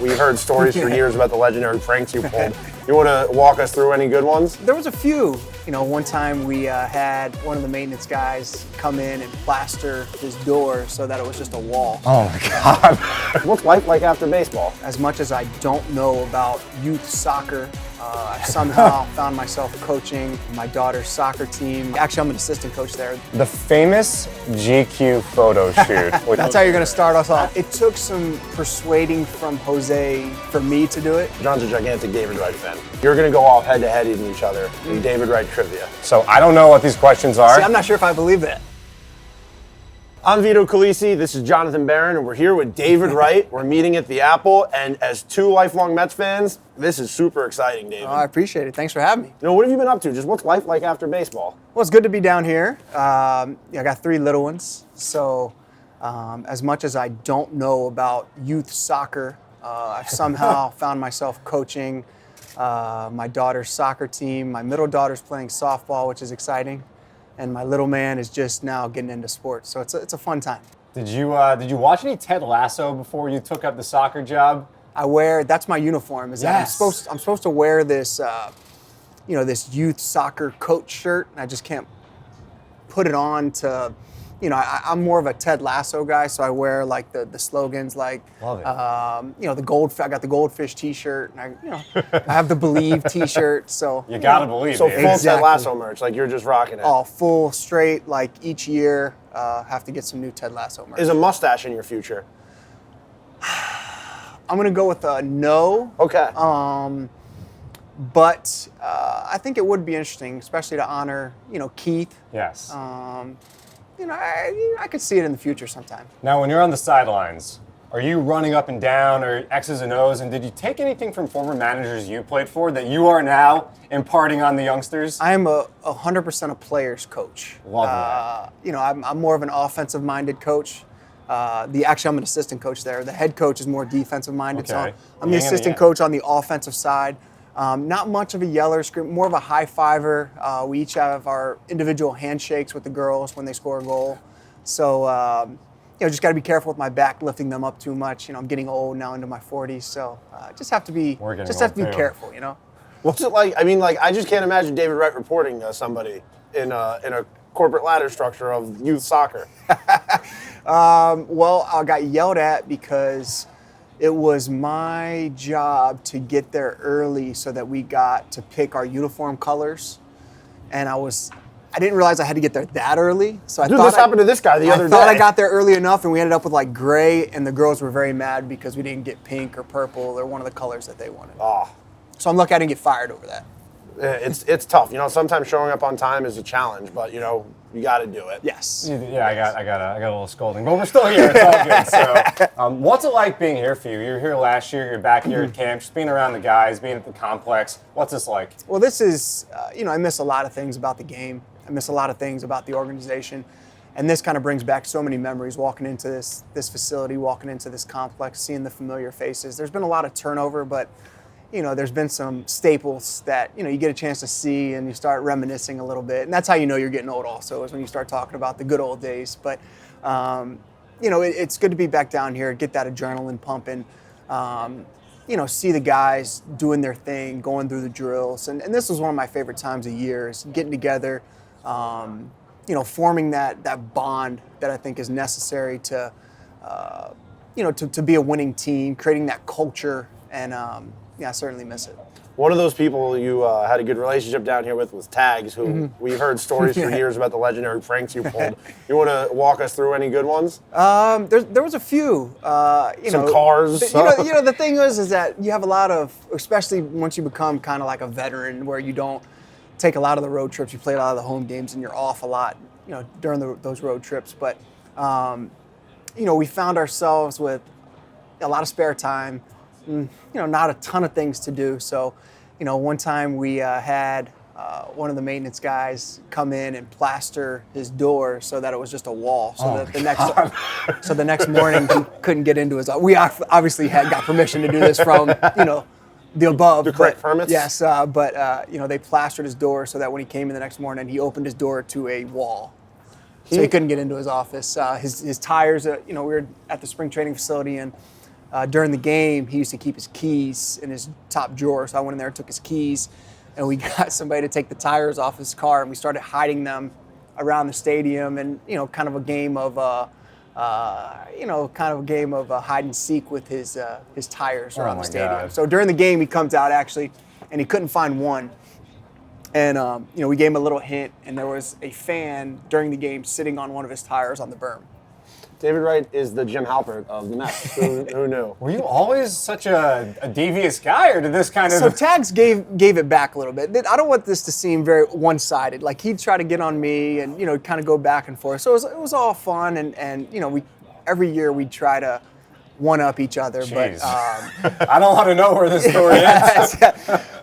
We've heard stories for years about the legendary pranks you pulled. You want to walk us through any good ones? There was a few. One time we had one of the maintenance guys come in and plaster his door so that it was just a wall. Oh my God. What's life like after baseball? As much as I don't know about youth soccer, I somehow found myself coaching my daughter's soccer team. Actually, I'm an assistant coach there. The famous GQ photo shoot. That's how you're going to start us off. It took some persuading from Jose for me to do it. John's a gigantic David Wright fan. You're going to go off head-to-head in each other in David Wright trivia. So I don't know what these questions are. See, I'm not sure if I believe that. I'm Vito Calisi, this is Jonathan Barron, and we're here with David Wright. We're meeting at the Apple, and as two lifelong Mets fans, this is super exciting, David. Oh, I appreciate it. Thanks for having me. What have you been up to? Just what's life like after baseball? Well, it's good to be down here. I got 3 little ones, so as much as I don't know about youth soccer, I've somehow found myself coaching my daughter's soccer team. My middle daughter's playing softball, which is exciting. And my little man is just now getting into sports, so it's a fun time. Did you watch any Ted Lasso before you took up the soccer job? That's my uniform. That I'm supposed to wear this, this youth soccer coach shirt, and I just can't put it on to, I'm more of a Ted Lasso guy, so I wear like the slogans like, love it. I got the goldfish T-shirt, and I have the Believe T-shirt, so you gotta believe. So it. full Ted Lasso merch, like you're just rocking it. Oh, full straight, like each year, have to get some new Ted Lasso merch. Is a mustache in your future? I'm gonna go with a no. Okay. But I think it would be interesting, especially to honor, Keith. Yes. I could see it in the future sometime. Now, when you're on the sidelines, are you running up and down or X's and O's? And did you take anything from former managers you played for that you are now imparting on the youngsters? I am 100% a player's coach. Love that. I'm more of an offensive-minded coach. I'm an assistant coach there. The head coach is more defensive-minded. Okay. So I'm the assistant coach on the offensive side. Not much of a yeller, more of a high-fiver. We each have our individual handshakes with the girls when they score a goal. So, just got to be careful with my back, lifting them up too much. I'm getting old now, into my 40s, so just have to be careful. What's it like? I just can't imagine David Wright reporting to somebody in a corporate ladder structure of youth soccer. Well, I got yelled at because it was my job to get there early so that we got to pick our uniform colors. And I didn't realize I had to get there that early. So this happened to this guy the other day. I thought I got there early enough, and we ended up with like gray, and the girls were very mad because we didn't get pink or purple or one of the colors that they wanted. Oh. So I'm lucky I didn't get fired over that. It's tough. Sometimes showing up on time is a challenge, but you got to do it. Yes. Yeah, I got a little scolding, but we're still here. It's all good. So, what's it like being here for you? You were here last year. You're back here at camp, just being around the guys, being at the complex. What's this like? Well, this is, I miss a lot of things about the game. I miss a lot of things about the organization, and this kind of brings back so many memories. Walking into this facility, walking into this complex, seeing the familiar faces. There's been a lot of turnover, but there's been some staples that, you get a chance to see and you start reminiscing a little bit. And that's how you know you're getting old also, is when you start talking about the good old days. But, it's good to be back down here, get that adrenaline pumping, see the guys doing their thing, going through the drills. And this was one of my favorite times of year, is getting together, forming that bond that I think is necessary to be a winning team, creating that culture. And, I certainly miss it. One of those people you had a good relationship down here with was Tags, who we've heard stories for years about the legendary pranks you pulled. You want to walk us through any good ones? There was a few. Some cars. The thing is that you have a lot of, especially once you become kind of like a veteran, where you don't take a lot of the road trips. You play a lot of the home games, and you're off a lot, during those road trips. But we found ourselves with a lot of spare time. Not a ton of things to do. So, one time we had one of the maintenance guys come in and plaster his door so that it was just a wall. So the next morning he couldn't get into his. We obviously got permission to do this from the above. The correct permits. Yes, but they plastered his door so that when he came in the next morning, he opened his door to a wall. So he couldn't get into his office. His tires. We were at the spring training facility, and during the game, he used to keep his keys in his top drawer. So I went in there and took his keys, and we got somebody to take the tires off his car, and we started hiding them around the stadium, and kind of a game of hide and seek with his tires around the stadium. God. So during the game, he comes out actually, and he couldn't find one. And we gave him a little hint, and there was a fan during the game sitting on one of his tires on the berm. David Wright is the Jim Halpert of the Mets. Who knew? Were you always such a devious guy, or did this kind of... So Tags gave it back a little bit. I don't want this to seem very one-sided. Like, he'd try to get on me and, kind of go back and forth. So it was all fun, and we every year we'd try to one-up each other. Jeez. But I don't want to know where this story ends.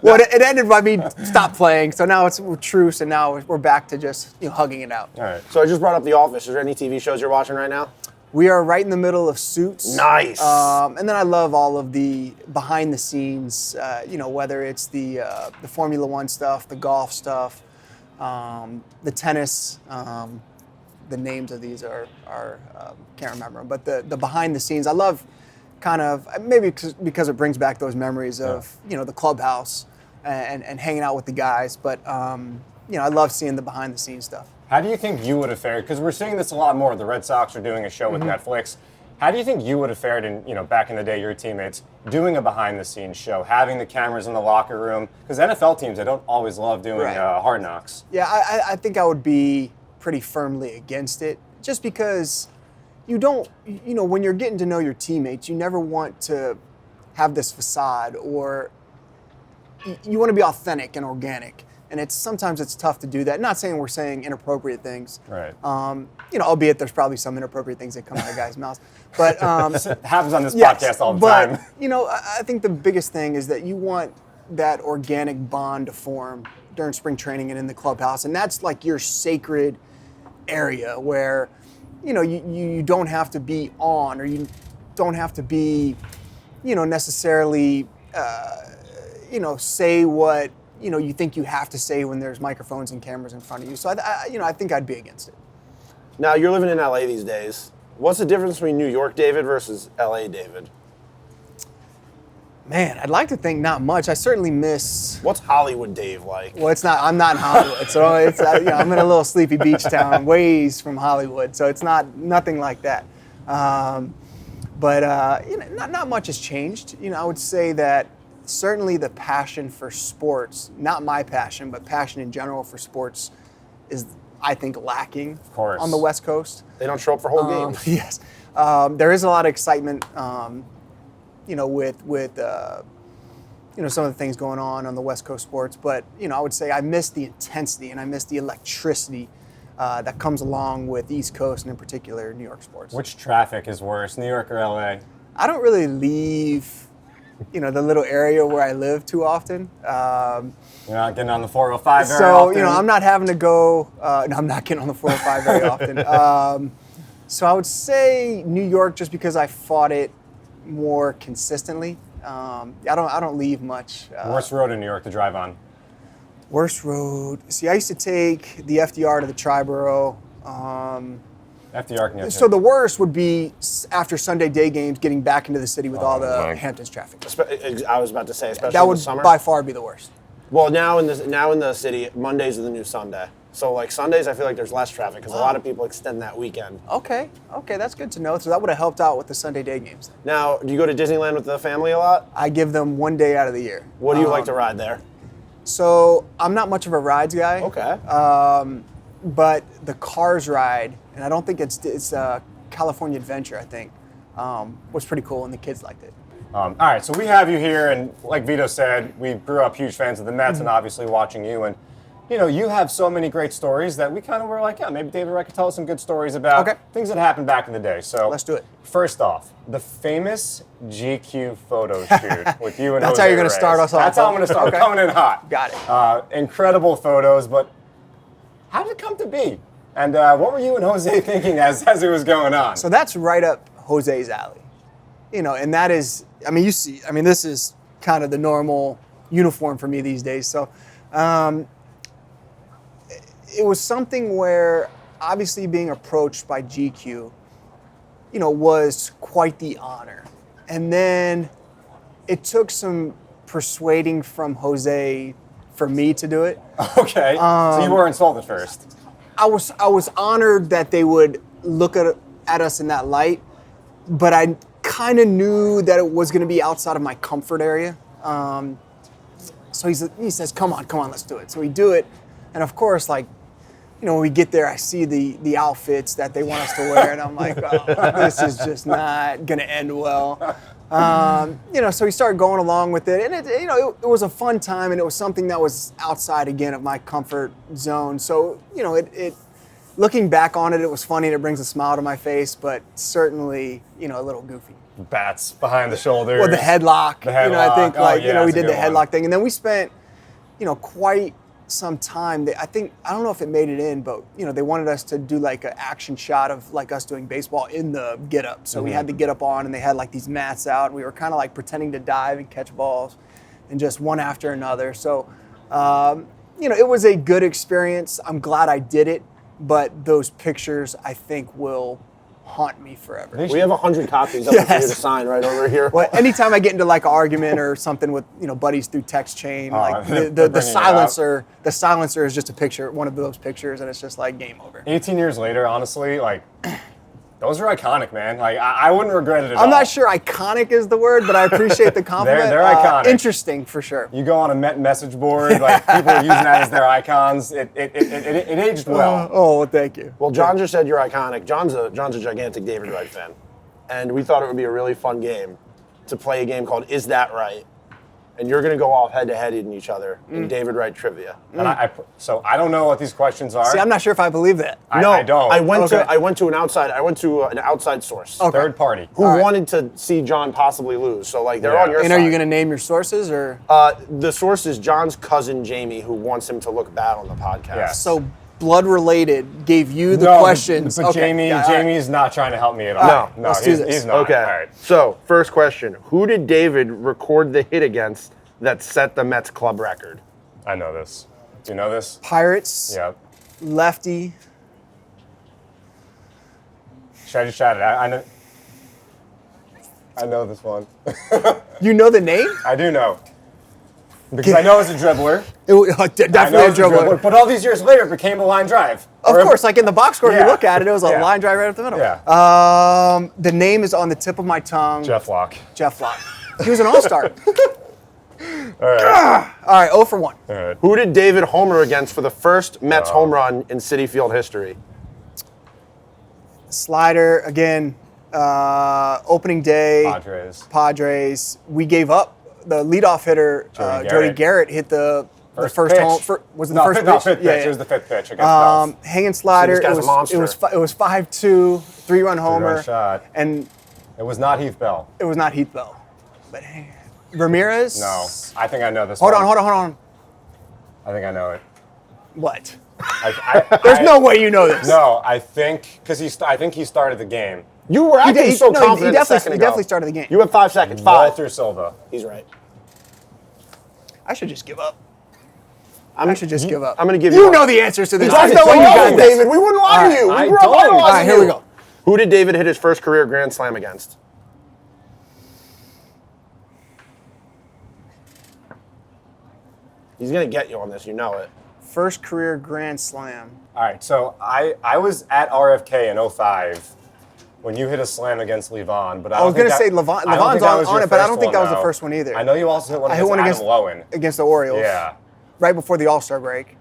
well, it ended by me stop playing. So now we're truce, and now we're back to just hugging it out. All right. So I just brought up The Office. Is there any TV shows you're watching right now? We are right in the middle of Suits. Nice. And then I love all of the behind the scenes, whether it's the Formula One stuff, the golf stuff, the tennis. The names of these are can't remember them, but the behind the scenes. I love kind of, maybe because it brings back those memories of, the clubhouse and hanging out with the guys. But, I love seeing the behind the scenes stuff. How do you think you would have fared? Because we're seeing this a lot more. The Red Sox are doing a show with Netflix. How do you think you would have fared in, back in the day, your teammates, doing a behind-the-scenes show, having the cameras in the locker room? Because NFL teams, they don't always love doing Hard Knocks. Yeah, I think I would be pretty firmly against it, just because you don't, when you're getting to know your teammates, you never want to have this facade, or you want to be authentic and organic. And sometimes it's tough to do that. Not saying we're saying inappropriate things. Right. Albeit there's probably some inappropriate things that come out of guys' mouths. But It happens on this podcast all the time. I think the biggest thing is that you want that organic bond to form during spring training and in the clubhouse. And that's like your sacred area where, you don't have to be on, or you don't have to be, necessarily, say what, you think you have to say when there's microphones and cameras in front of you. So I think I'd be against it. Now, you're living in LA these days. What's the difference between New York David versus LA David? Man, I'd like to think not much. I certainly miss. What's Hollywood Dave like? Well, it's not. I'm not in Hollywood, so it's. I'm in a little sleepy beach town, ways from Hollywood, so it's nothing like that. But not much has changed. I would say that certainly the passion for sports, not my passion, but passion in general for sports, is, I think, lacking. Of course. On the West Coast. They don't show up for whole games. Yes, there is a lot of excitement. With some of the things going on the West Coast sports, but I would say I miss the intensity and I miss the electricity that comes along with East Coast and in particular New York sports. Which traffic is worse, New York or LA? I don't really leave, the little area where I live too often. You're not getting on the 405 very so often? I'm not having to go. No, I'm not getting on the 405 very often. So I would say New York, just because I fought it more consistently. I don't leave much. Worst road in New York to drive on? Worst road. See, I used to take the FDR to the Triborough. FDR can get So the worst would be after Sunday day games, getting back into the city with all the Hamptons traffic. I was about to say, especially That in would the summer. by far be the worst. Well, now in the city, Mondays are the new Sunday. So like Sundays, I feel like there's less traffic because a lot of people extend that weekend. Okay, that's good to know. So that would have helped out with the Sunday day games. Now, do you go to Disneyland with the family a lot? I give them one day out of the year. What do you like to ride there? So I'm not much of a rides guy. Okay. But the Cars ride, and I don't think it's California Adventure, I think, was pretty cool, and the kids liked it. All right, so we have you here, and like Vito said, we grew up huge fans of the Mets, and obviously watching you, and you have so many great stories that we kind of were like, yeah, maybe David Wright could tell us some good stories about things that happened back in the day. So let's do it. First off, the famous GQ photo shoot with you and That's José how you're going Reyes. to start us off. That's how I'm going to start. Okay. Coming in hot. Got it. Incredible photos, but how did it come to be? And what were you and Jose thinking as it was going on? So that's right up Jose's alley. And that is, this is kind of the normal uniform for me these days. So it was something where obviously being approached by GQ, was quite the honor. And then it took some persuading from Jose for me to do it. Okay. So you weren't sold at first. I was honored that they would look at us in that light, but I kind of knew that it was going to be outside of my comfort area. So he says, come on, let's do it. So we do it. And of course, like, when we get there, I see the outfits that they want us to wear, and I'm like, oh, this is just not going to end well. So we started going along with it, and it was a fun time, and it was something that was outside, again, of my comfort zone. So, it looking back on it, it was funny, and it brings a smile to my face, but certainly, a little goofy. Bats behind the shoulders. Well, the headlock. I think we did the headlock thing, and then we spent, quite some time. I don't know if it made it in, but they wanted us to do like an action shot of like us doing baseball in the get up. So we had the get up on, and they had like these mats out. And we were kind of like pretending to dive and catch balls, and just one after another. So, it was a good experience. I'm glad I did it, but those pictures I think will haunt me forever. We have 100 copies of it for you to sign right over here. Well, anytime I get into like an argument or something with buddies through text chain, like the silencer is just a picture, one of those pictures, and it's just like game over. 18 years later, honestly, like those are iconic, man. Like I wouldn't regret it at all. I'm not sure iconic is the word, but I appreciate the compliment. They're iconic. Interesting for sure. You go on a Met message board, like people are using that as their icons. It aged well. Well, thank you. Well, John just said you're iconic. John's a gigantic David Wright fan, and we thought it would be a really fun game to play a game called Is That Right? And you're going to go off head-to-head in each other in David Wright trivia. And so I don't know what these questions are. See, I'm not sure if I believe that. I don't. I went to an outside source. Okay. Third party. Who wanted to see John possibly lose. So like they're on your And side. are you going to name your sources or? The source is John's cousin Jamie, who wants him to look bad on the podcast. Yeah. So blood related gave you the questions. But Okay. Jamie's not trying to help me at all. No. Let's do this. He's not. Okay. All right. So first question: who did David record the hit against that set the Mets club record? I know this. Do you know this? Pirates. Yep. Lefty. Should I just shout it out? I know this one. You know the name? I do know. Because I know it's a dribbler. Definitely a dribbler. But all these years later, it became a line drive. Of course, like in the box score, Yeah. you look at it, it was a Yeah. line drive right up the middle. Yeah. The name is on the tip of my tongue. Jeff Locke. Jeff Locke. He was an all-star. All right. All right, 0 for 1. All right. Who did David homer against for the first Mets home run in Citi Field history? Slider, again, opening day. Padres. We gave up. The leadoff hitter, Jody Garrett, hit the first pitch. home. Was it No, the first pitch? fifth pitch. Yeah. It was the fifth pitch against Bells. Hanging slider. This guy's a monster. It was 5-2, 3-run homer. 3-run shot. And It was not Heath Bell. it was not Heath Bell. But hey, Ramirez? No. I think I know this Hold one. on. I think I know it. What? There's No way you know this. No, I think because I think he started the game. You were acting so confident a second He ago. definitely started the game. You have 5 seconds. 5. Walter Silva. He's right. I should just give up. I should just give up. I'm going to give You you. know the answers to this. There's There's no way you got this. David. We wouldn't lie to you. I We grew up don't. idolizing All right, here we you. go. Who did David hit his first career grand slam against? He's going to get you on this. You know it. First career grand slam. All right, so I was at RFK in 05 when you hit a slam against Levon, but I was going to say Levon's on it, but I don't think that was the first one either. I know you also hit one I hit against one Adam Lowen. against the Orioles. Yeah. Right before the All-Star break.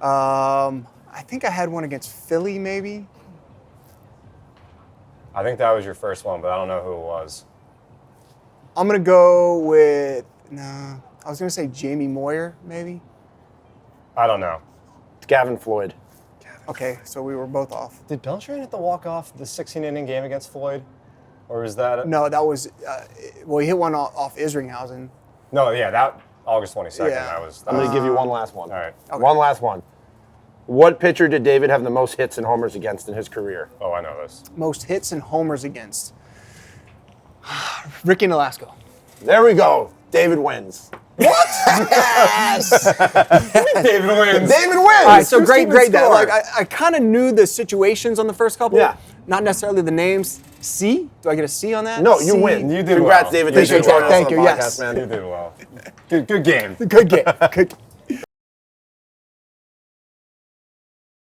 I think I had one against Philly, maybe. I think that was your first one, but I don't know who it was. I'm going to go with, I was going to say Jamie Moyer, maybe. I don't know. It's Gavin Floyd. Okay, so we were both off. Did Beltran hit the walk-off the 16-inning game against Floyd? Or was that... No, that was, he hit one off Isringhausen. No, yeah, that August 22nd. Yeah. That was I'm going to give you one last one. All right. Okay. One last one. What pitcher did David have the most hits and homers against in his career? Oh, I know this. Most hits and homers against. Ricky Nolasco. There we go. David wins. What? Yes! David wins. David wins! All right, so Who's great keeping that. score? Like I kind of knew the situations on the first couple. Yeah. Not necessarily the names. C? Do I get a C on that? No, you C? win. You did Congrats, well. David. Appreciate Thanks for joining that. us Thank on you. the podcast, Yes. man. You did well. Good game. Good game. Good.